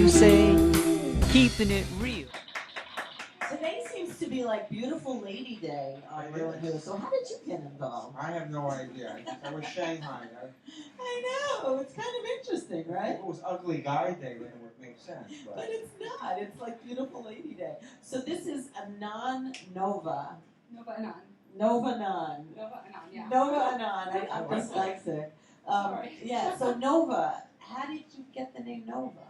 you say, keeping it real. Today seems to be like Beautiful Lady Day on Real News. So how did you get involved? I have no idea. I was Shanghai. I know. It's kind of interesting, right? If it was Ugly Guy Day, then it would make sense. But it's not. It's like Beautiful Lady Day. So this is Anon Nova. Nova Anon. Nova Anon. Nova Anon, yeah. Nova Anon. I'm dyslexic. Sorry. Yeah, so Nova. How did you get the name Nova?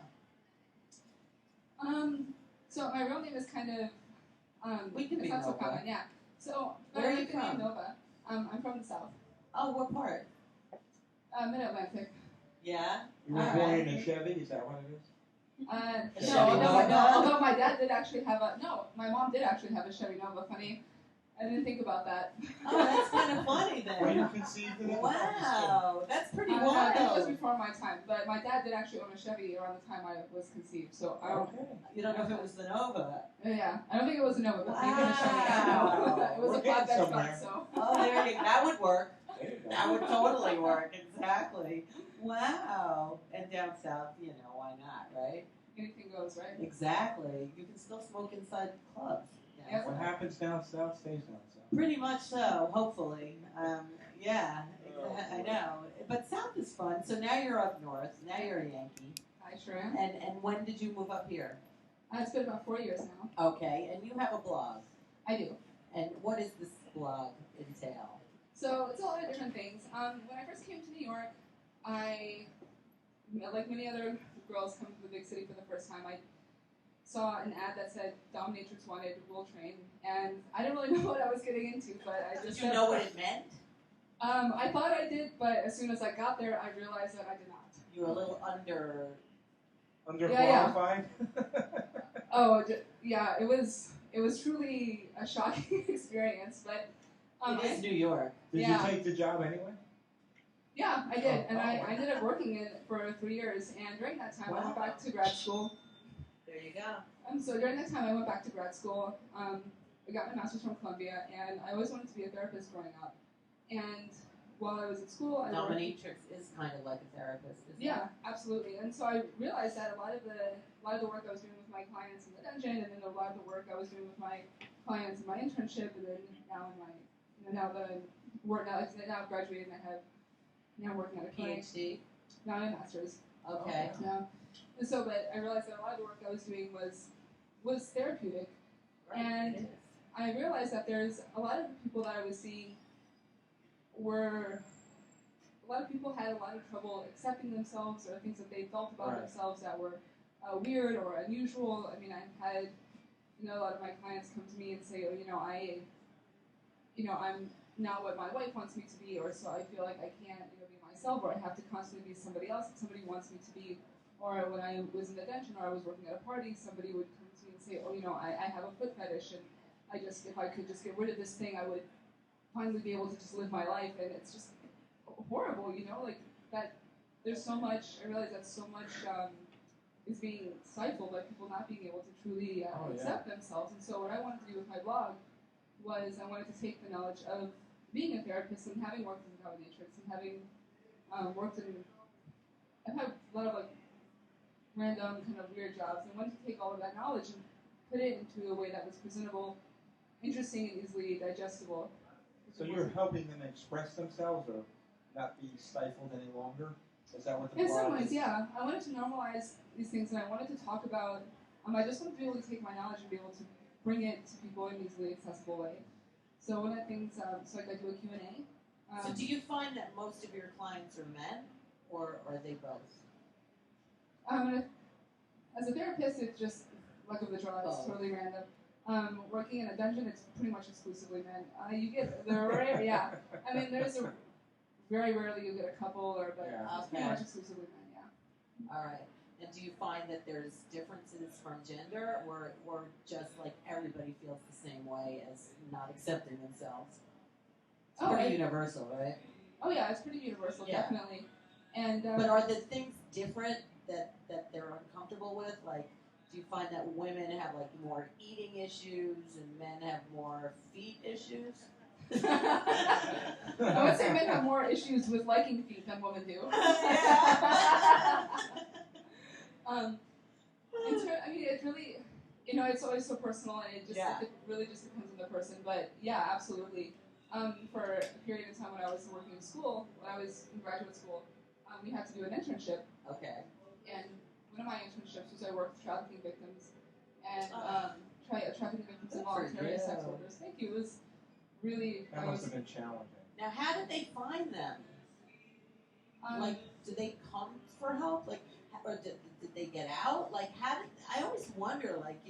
So my real name is kind of, We can be it's not so Nova. common, yeah. So, Where are I you like the name from? Nova. I'm from the South. Oh, what part? Mid-Atlantic. Yeah? You were born in a Chevy? Is that what it is? A No, Chevy no, Nova? although my dad did actually have my mom did actually have a Chevy Nova. Funny, I didn't think about that. Oh, that's kind of funny Were you then. conceived in it? Wow, that's pretty It was wild. before my time, but my dad did actually own a Chevy around the time I was conceived. So I don't. Okay. You don't know if it was the Nova. Yeah, I don't think it was a Nova, but maybe a Wow. Chevy. It was We're a getting flatbed somewhere. truck, so. Oh, there you go. That would work. There you go. That would totally work. Exactly. Wow. And down south, why not, right? Anything goes, right? Exactly. You can still smoke inside clubs. Yeah. What happens down south stays down south. Pretty much so, hopefully. Yeah, I know. But south is fun. So now you're up north. Now you're a Yankee. I sure am. And when did you move up here? It's been about 4 years now. Okay. And you have a blog. I do. And what does this blog entail? So it's a lot of different things. When I first came to New York, I, like many other girls coming to the big city for the first time, I saw an ad that said dominatrix wanted will train, and I didn't really know what I was getting into, but I just Did you know what it meant? I thought I did, but as soon as I got there, I realized that I did not. You were a little under. Underqualified? Yeah, it was truly a shocking experience, but It is New York. Did Yeah. you take the job anyway? Yeah, I did, and I Oh. ended up working in it for 3 years, and during that time I went Wow. back to grad school. There you go. So during that time I went back to grad school. I got my master's from Columbia, and I always wanted to be a therapist growing up. And while I was in school, I worked. Dominatrix is kind of like a therapist, isn't Yeah, absolutely. And so I realized that a lot of the work I was doing with my clients in the dungeon, and then a lot of the work I was doing with my clients in my internship, and then now in my now I've graduated and now I'm working at a it? clinic. PhD. Now I'm a master's. Okay. Yeah. And so, but I realized that a lot of the work I was doing was therapeutic. And It is. I realized that there's a lot of the people that I was seeing a lot of people had a lot of trouble accepting themselves or things that they felt about Right. themselves that were weird or unusual. I mean, I've had a lot of my clients come to me and say, I'm not what my wife wants me to be, or so I feel like I can't be myself, or I have to constantly be somebody else that somebody wants me to be. Or when I was in the dungeon or I was working at a party, somebody would come to me and say, I have a foot fetish, and if I could just get rid of this thing, I would finally be able to just live my life. And it's just horrible, like that. There's so much. I realize that so much is being stifled by people not being able to truly accept themselves. And so what I wanted to do with my blog was I wanted to take the knowledge of being a therapist and having worked in dominatrix and having I've had a lot of random kind of weird jobs, and wanted to take all of that knowledge and put it into a way that was presentable, interesting, and easily digestible. So you're helping them express themselves or not be stifled any longer? Is that what the In some blog ways, is? yeah. I wanted to normalize these things, and I wanted to talk about. I just wanted to be able to take my knowledge and be able to bring it to people in an easily accessible way. So one of the things, so I do a Q&A. So do you find that most of your clients are men, or are they both? As a therapist, it's just luck of the draw. It's Oh. totally random. Working in a dungeon, it's pretty much exclusively men. You get the rare, yeah. I mean, very rarely you get a couple, but Yeah. it's pretty Okay. much exclusively men. Yeah. All right. And do you find that there's differences from gender, or just like everybody feels the same way as not accepting themselves? It's pretty universal, right? Oh yeah, it's pretty universal, Yeah. definitely. And But are the things different that they're uncomfortable with? Like, do you find that women have more eating issues and men have more feet issues? I would say men have more issues with liking feet than women do. Yeah. I mean, it's really, it's always so personal, and it really just depends on the person. But yeah, absolutely. For a period of time when I was working in school, when I was in graduate school, we had to do an internship. Okay. And one of my internships was I worked with trafficking victims and trafficking victims and voluntary sex workers. Thank you. It was really. That must have been challenging. Now, how did they find them? Like, did they come for help? Like, or did they get out? Like, I always wonder, like,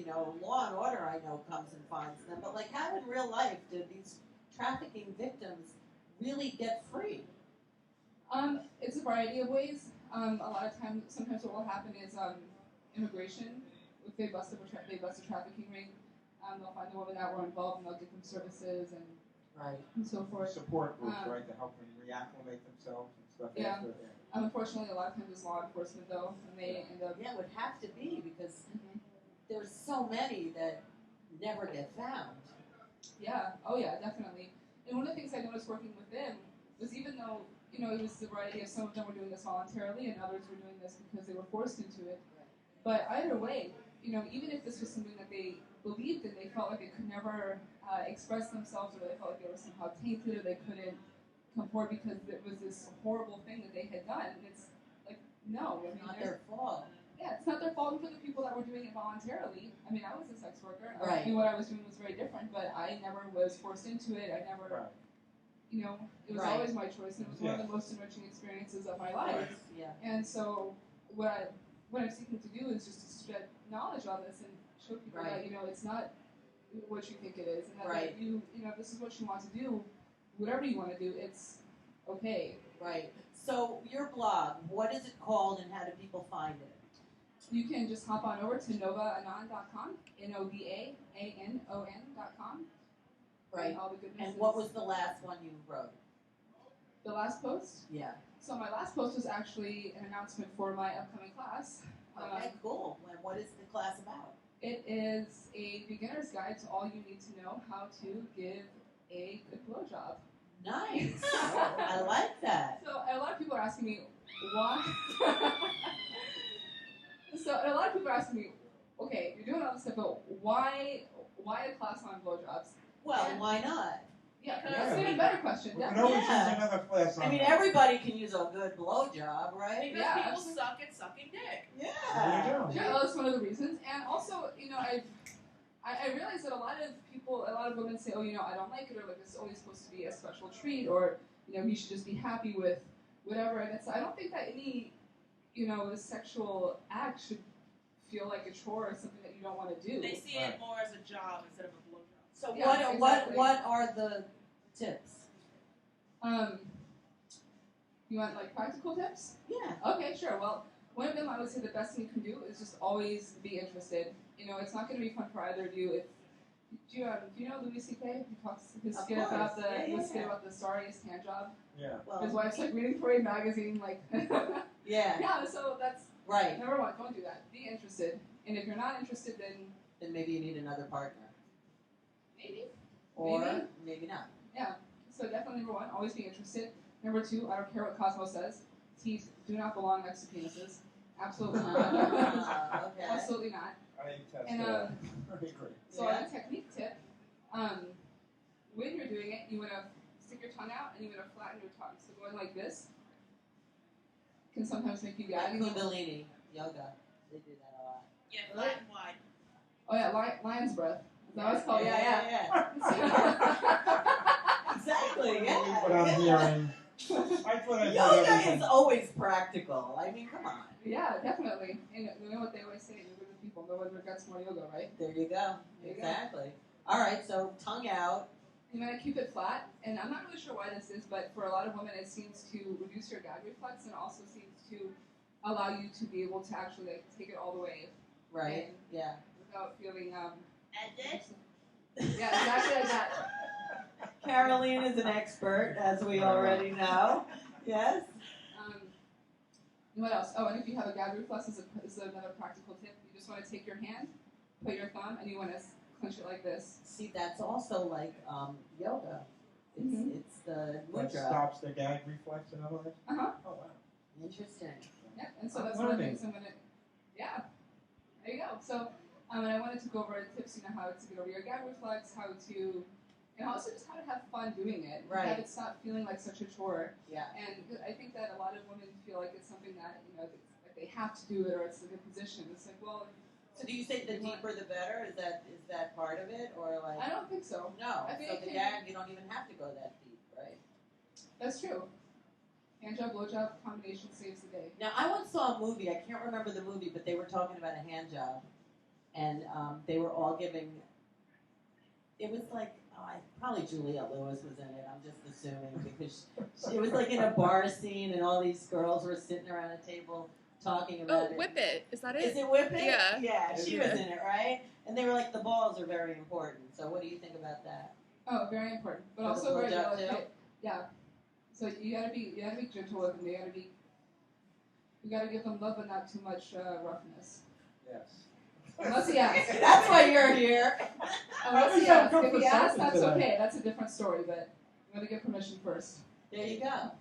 Law and Order, I know, comes and finds them, but, like, how in real life did these trafficking victims really get free? It's a variety of ways. A lot of times, sometimes what will happen is immigration. If they bust a trafficking ring, they'll find the women that were involved and they'll get them services and so forth. Support groups, right, to help them reacclimate themselves and stuff. Yeah. After, Unfortunately, a lot of times it's law enforcement though, and they end up. Yeah, it would have to be because there's so many that never get found. Yeah. Oh yeah, definitely. And one of the things I noticed working with them was even though it was the variety of some of them were doing this voluntarily and others were doing this because they were forced into it. But either way, even if this was something that they believed in, they felt like they could never express themselves, or they felt like they were somehow tainted, or they couldn't come forward because it was this horrible thing that they had done. And it's like, no. It's not their fault. Yeah, it's not their fault for the people that were doing it voluntarily. I mean, I was a sex worker. Right. I knew what I was doing was very different, but I never was forced into it. I never, it was always my choice. And it was one of the most enriching experiences of my life. Yeah. And so what I'm seeking to do is just to spread knowledge on this and show people that, it's not what you think it is. And that if this is what you want to do, whatever you want to do, it's okay. Right. So your blog, what is it called and how do people find it? You can just hop on over to novaanon.com, NOVAANON.com. Right. All the goodness. And what was the last one you wrote? The last post? Yeah. So my last post was actually an announcement for my upcoming class. Okay, cool. And what is the class about? It is a beginner's guide to all you need to know how to give a good blowjob. Nice. I like that. So a lot of people are asking me why. A lot of people are asking me, okay, you're doing all this stuff, but why a class on blowjobs? Well, why not? Yeah, that's even a better question. We can always use another class on I mean, that. everybody can use a good blowjob, right? Because people suck at sucking dick. Yeah. There you go. Yeah, that's one of the reasons. And also, I realize that a lot of women say, oh, I don't like it, or like it's always supposed to be a special treat, or he should just be happy with whatever. And I don't think that any sexual act should feel like a chore or something that you don't want to do. They see it more as a job instead of a blowjob. So Yeah, what are the tips? You want like practical tips? Yeah. Okay, sure. Well, one of them I would say the best thing you can do is just always be interested. It's not going to be fun for either of you. Do you know Louis C.K.? He talks his skit about the sorriest hand job. Yeah. Well, His wife's like reading Parade magazine, like. Yeah. Yeah. So that's right. Number one. Don't do that. Be interested. And if you're not interested, then maybe you need another partner. maybe. Or maybe not. Yeah. So definitely number one, always be interested. Number two, I don't care what Cosmo says. Teeth do not belong next to penises. Absolutely not. Okay. Absolutely not. I test And that. I agree. so on a technique tip, when you're doing it, you want to stick your tongue out and you want to flatten your tongue. So going like this can sometimes make you gag. Kundalini yoga. They do that a lot. Yeah, flat and wide. Oh yeah, lion's breath. Is that what it's called? Yeah. Exactly. Yeah. What I'm hearing. I thought I heard Yoga everything. is always practical. I mean, come on. Yeah, definitely. And you know what they always say, yoga to people, no one regrets more yoga, right? There you go. There you go. Exactly. All right, so tongue out. You want to keep it flat, and I'm not really sure why this is, but for a lot of women it seems to reduce your gag reflex and also seems to allow you to be able to actually like take it all the way. Right. And Yeah. without feeling And then yeah, exactly like that. Caroline is an expert, as we already know. Yes. What else? Oh, and if you have a gag reflex, is another practical tip. You just want to take your hand, put your thumb, and you want to clench it like this. See, that's also like yoga. It's the That mudra. stops the gag reflex, in other words? Uh huh. Oh, wow. Interesting. Yeah, and so I'm that's one of the learning. things I'm gonna. Yeah. There you go. So, and I wanted to go over tips, how to get over your gag reflex, how to, and also just how to have fun doing it. Right. Have it stop feeling like such a chore. Yeah. And I think that a lot of women feel like it's something that, like they have to do it or it's like a position. It's like, well. So do you say the deeper the better? Is that part of it, or like? I don't think so. No. I think So the gag, you don't even have to go that deep, right? That's true. Hand job, blow job combination saves the day. Now I once saw a movie. I can't remember the movie, but they were talking about a hand job, and they were all giving. It was like probably Juliette Lewis was in it. I'm just assuming because it was like in a bar scene, and all these girls were sitting around a table talking about it. Whip It. Is that it? Is it Whip It? Yeah. Yeah, she was in it, right? And they were like, the balls are very important. So what do you think about that? Oh, very important, but For also the very blowjob delicate. too? Yeah. So you gotta be gentle with them. You gotta give them love, but not too much roughness. Yes. Unless he asks. That's why you're here. Unless he I'm asks. good If for he asks, something that's today. okay. That's a different story, but you gotta get permission first. There you go.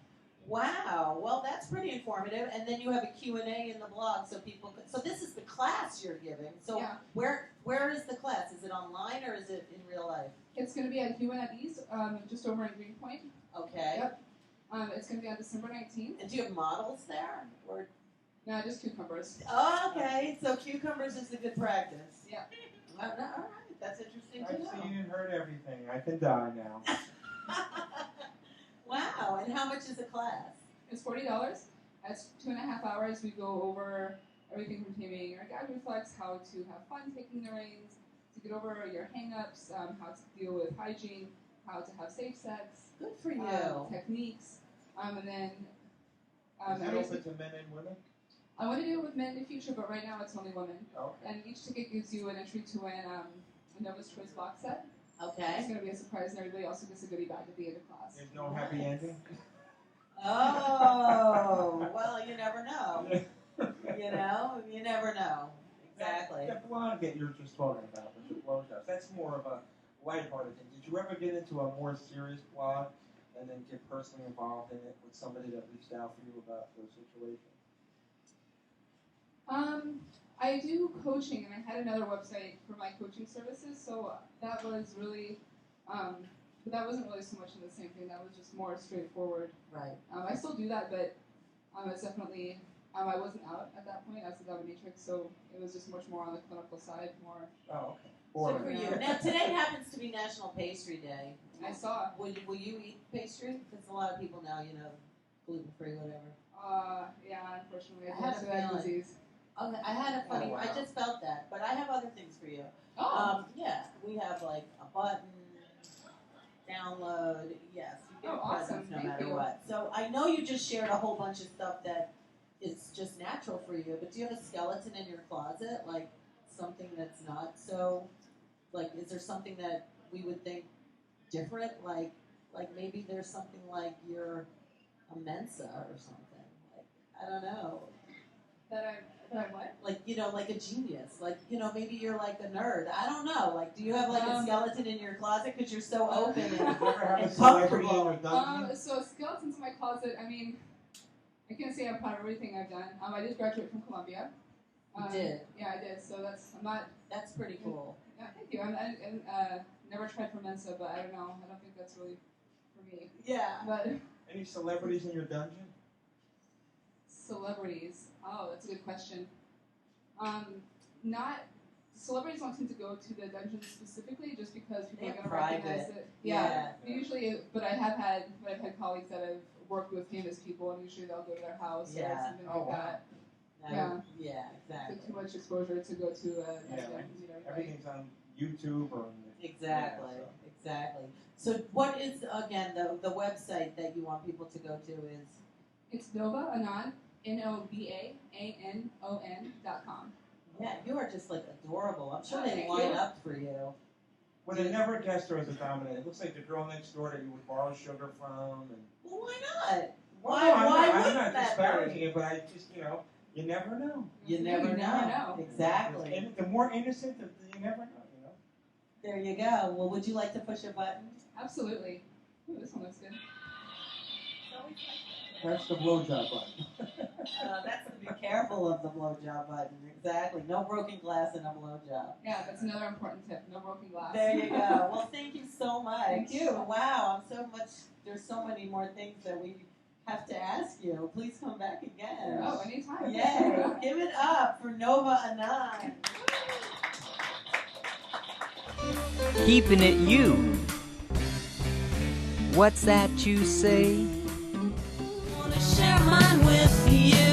Wow. Well, that's pretty informative. And then you have a Q&A in the blog so people can. So this is the class you're giving. So Yeah. where is the class? Is it online or is it in real life? It's gonna be at UNF East, just over in Greenpoint. Okay. Yep. It's gonna be on December 19th. And do you have models there? Or No, just cucumbers. oh, okay. So cucumbers is a good practice. Yeah. All right. That's interesting to I've know. seen and heard everything. I can die now. Wow. And how much is a class? It's $40. That's 2.5 hours. We go over everything from taming your gag reflex, how to have fun taking the reins, to get over your hang-ups, how to deal with hygiene, how to have safe sex, Good for you. techniques, and then Is it open to men and women? I want to do it with men in the future, but right now it's only women. Okay. And each ticket gives you an entry to win a Nova's Choice box set. It's Okay. going to be a surprise, and everybody also gets a goodie bag at the end of class. There's no happy ending? Oh, well, you never know. You never know. Exactly. That blonde that you're just talking about with the blowjobs, that's more of a lighthearted thing. Did you ever get into a more serious blog and then get personally involved in it with somebody that reached out for you about their situation? I do coaching, and I had another website for my coaching services, so that was really, but that wasn't really so much in the same thing. That was just more straightforward. Right. I still do that, but it's definitely, I wasn't out at that point as a dominatrix, so it was just much more on the clinical side, more. Oh, okay. Good for you. Now, today happens to be National Pastry Day. I saw. Will you eat pastry? Because a lot of people now, gluten-free, whatever. Yeah, unfortunately, I I had do a have feeling. disease. Okay, I had a funny. Oh, wow. I just felt that, but I have other things for you. Oh, Yeah, we have like a button, download. Yes, you get Oh, awesome. presents no Thank matter you. what. So I know you just shared a whole bunch of stuff that is just natural for you, but do you have a skeleton in your closet, like something that's not so? Like, is there something that we would think different? Like maybe there's something like you're a Mensa or something. Like, I don't know. that I what? Like, like a genius. Like, maybe you're like a nerd. I don't know. Like, do you have like a skeleton in your closet because you're so open Did and you ever have a and celebrity in comfortable? your dungeon? So skeletons in my closet. I mean, I can't say I'm proud of everything I've done. I did graduate from Columbia. You did. Yeah, I did. So I'm not. That's pretty cool. Yeah, thank you. I'm never tried for Mensa, but I don't know. I don't think that's really for me. Yeah. But Any celebrities in your dungeon? celebrities. Oh, that's a good question. Not celebrities don't tend to go to the dungeon specifically, just because people They're are going to recognize private. it. Yeah. Usually, but I've had colleagues that have worked with famous people, and usually they'll go to their house or Yeah. something Oh, like wow. that. Yeah, Yeah. exactly. Too much exposure to go to a Yeah, dungeon right. and meet everybody. Everything's on YouTube or Exactly. Yeah, Exactly. So what is, again, the website that you want people to go to is? It's Nova Anon, NOVAANON.com. Yeah, you are just like adorable. I'm sure Oh, they thank line you. up for you. Would have never guessed her as a dominant. It looks like the girl next door that you would borrow sugar from. And Well, why not? Well, Why? no, Why I'm wouldn't not that disparaging be? it, but I just, you never know. You You never never know. know. Exactly. And the more innocent, you never know. There you go. Well, would you like to push a button? Absolutely. Ooh, this one looks good. It's always like that. Press the blowjob button. That's to be careful of the blowjob button. Exactly. No broken glass in a blowjob. Yeah, that's another important tip. No broken glass. There you go. Well, thank you so much. Thank you. Wow, I'm so much. There's so many more things that we have to ask you. Please come back again. Oh, anytime. Yay! Give it up for Nova Anon. Keeping it you. What's that you say? Wanna share mine with you.